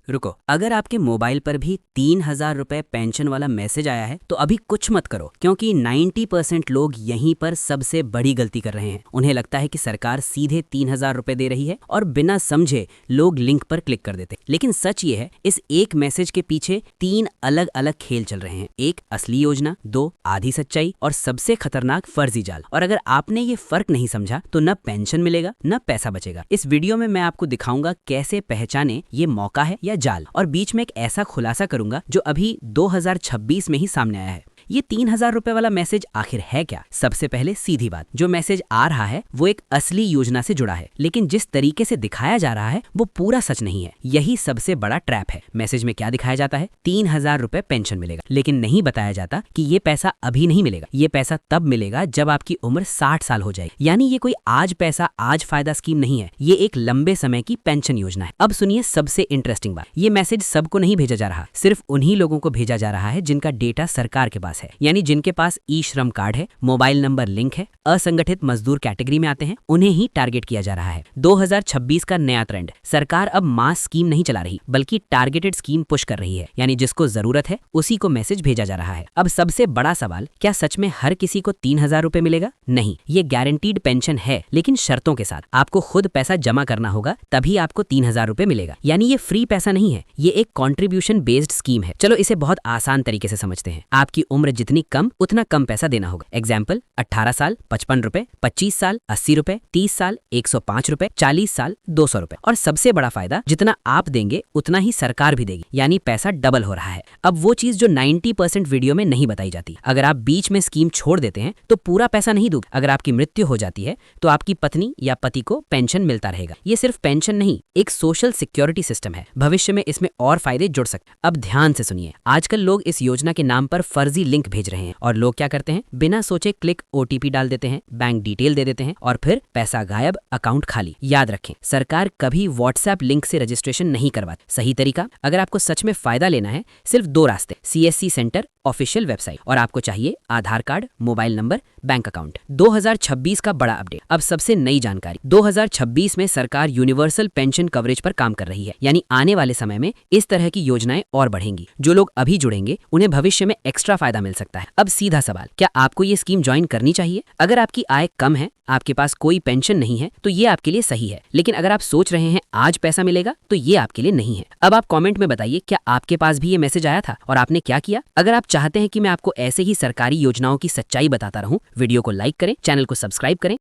रुको, अगर आपके मोबाइल पर भी 3,000 रुपए पेंशन वाला मैसेज आया है तो अभी कुछ मत करो, क्योंकि 90% लोग यहीं पर सबसे बड़ी गलती कर रहे हैं। उन्हें लगता है कि सरकार सीधे 3,000 रुपए दे रही है और बिना समझे लोग लिंक पर क्लिक कर देते। लेकिन सच ये है, इस एक मैसेज के पीछे 3 अलग अलग खेल चल रहे हैं। 1 असली योजना, 2 आधी सच्चाई और सबसे खतरनाक फर्जी जाल। और अगर आपने ये फर्क नहीं समझा तो न पेंशन मिलेगा न पैसा बचेगा। इस वीडियो में मैं आपको दिखाऊंगा कैसे पहचाने ये मौका है या जाल, और बीच में एक ऐसा खुलासा करूंगा जो अभी 2026 में ही सामने आया है। ये 3,000 रुपए वाला मैसेज आखिर है क्या? सबसे पहले सीधी बात, जो मैसेज आ रहा है वो एक असली योजना से जुड़ा है, लेकिन जिस तरीके से दिखाया जा रहा है वो पूरा सच नहीं है। यही सबसे बड़ा ट्रैप है। मैसेज में क्या दिखाया जाता है? 3,000 रुपए पेंशन मिलेगा, लेकिन नहीं बताया जाता कि ये पैसा अभी नहीं मिलेगा। ये पैसा तब मिलेगा जब आपकी उम्र 60 साल हो जाएगी। यानी ये कोई आज पैसा आज फायदा स्कीम नहीं है, ये एक लंबे समय की पेंशन योजना है। अब सुनिए सबसे इंटरेस्टिंग बात, ये मैसेज सबको नहीं भेजा जा रहा, सिर्फ उन्हीं लोगों को भेजा जा रहा है जिनका डेटा सरकार के पास है। यानी जिनके पास ई श्रम कार्ड है, मोबाइल नंबर लिंक है, असंगठित मजदूर कैटेगरी में आते हैं, उन्हें ही टारगेट किया जा रहा है। 2026 का नया ट्रेंड, सरकार अब मास स्कीम नहीं चला रही बल्कि टारगेटेड स्कीम पुश कर रही है। यानी जिसको जरूरत है उसी को मैसेज भेजा जा रहा है। अब सबसे बड़ा सवाल, क्या सच में हर किसी को 3,000 रुपए मिलेगा? नहीं, ये गारंटीड पेंशन है, लेकिन शर्तों के साथ। आपको खुद पैसा जमा करना होगा, तभी आपको 3,000 रुपए मिलेगा। यानी ये फ्री पैसा नहीं है, ये एक कॉन्ट्रीब्यूशन बेस्ड स्कीम है। चलो इसे बहुत आसान तरीके से समझते हैं। आपकी उम्र जितनी कम, उतना कम पैसा देना होगा। एग्जाम्पल, 18 साल 55 रुपए, 25 साल 80 रुपए, 30 साल 105 रुपए, 40 साल 200 रुपए। और सबसे बड़ा फायदा, जितना आप देंगे उतना ही सरकार भी देगी, यानी पैसा डबल हो रहा है। अब वो चीज जो 90% वीडियो में नहीं बताई जाती, अगर आप बीच में स्कीम छोड़ देते हैं तो पूरा पैसा नहीं दोगे। अगर आपकी मृत्यु हो जाती है तो आपकी पत्नी या पति को पेंशन मिलता रहेगा। ये सिर्फ पेंशन नहीं, एक सोशल सिक्योरिटी सिस्टम है। भविष्य में इसमें और फायदे जुड़ सकते। अब ध्यान से सुनिए, आजकल लोग इस योजना के नाम पर फर्जी लिंक भेज रहे हैं, और लोग क्या करते हैं, बिना सोचे क्लिक OTP डाल देते हैं, बैंक डिटेल दे देते हैं और फिर पैसा गायब, अकाउंट खाली। याद रखें, सरकार कभी व्हाट्सएप लिंक से रजिस्ट्रेशन नहीं करवाती। सही तरीका, अगर आपको सच में फायदा लेना है, सिर्फ 2 रास्ते, CSC सेंटर ऑफिशियल वेबसाइट, और आपको चाहिए Aadhaar card, mobile number, bank account. 2026 का बड़ा अपडेट, अब सबसे नई जानकारी। 2026 में सरकार यूनिवर्सल पेंशन कवरेज पर काम कर रही है, यानी आने वाले समय में इस तरह की योजनाएं और बढ़ेंगी। जो लोग अभी जुड़ेंगे उन्हें भविष्य में एक्स्ट्रा फायदा मिल सकता है। अब सीधा सवाल, क्या आपको ये स्कीम ज्वाइन करनी चाहिए? अगर आपकी आय कम है, आपके पास कोई पेंशन नहीं है, तो ये आपके लिए सही है। लेकिन अगर आप सोच रहे हैं आज पैसा मिलेगा, तो ये आपके लिए नहीं है। अब आप कमेंट में बताइए, क्या आपके पास भी ये मैसेज आया था और आपने क्या किया? अगर आप चाहते हैं कि मैं आपको ऐसे ही सरकारी योजनाओं की सच्चाई बताता रहूं, वीडियो को लाइक करें, चैनल को सब्सक्राइब करें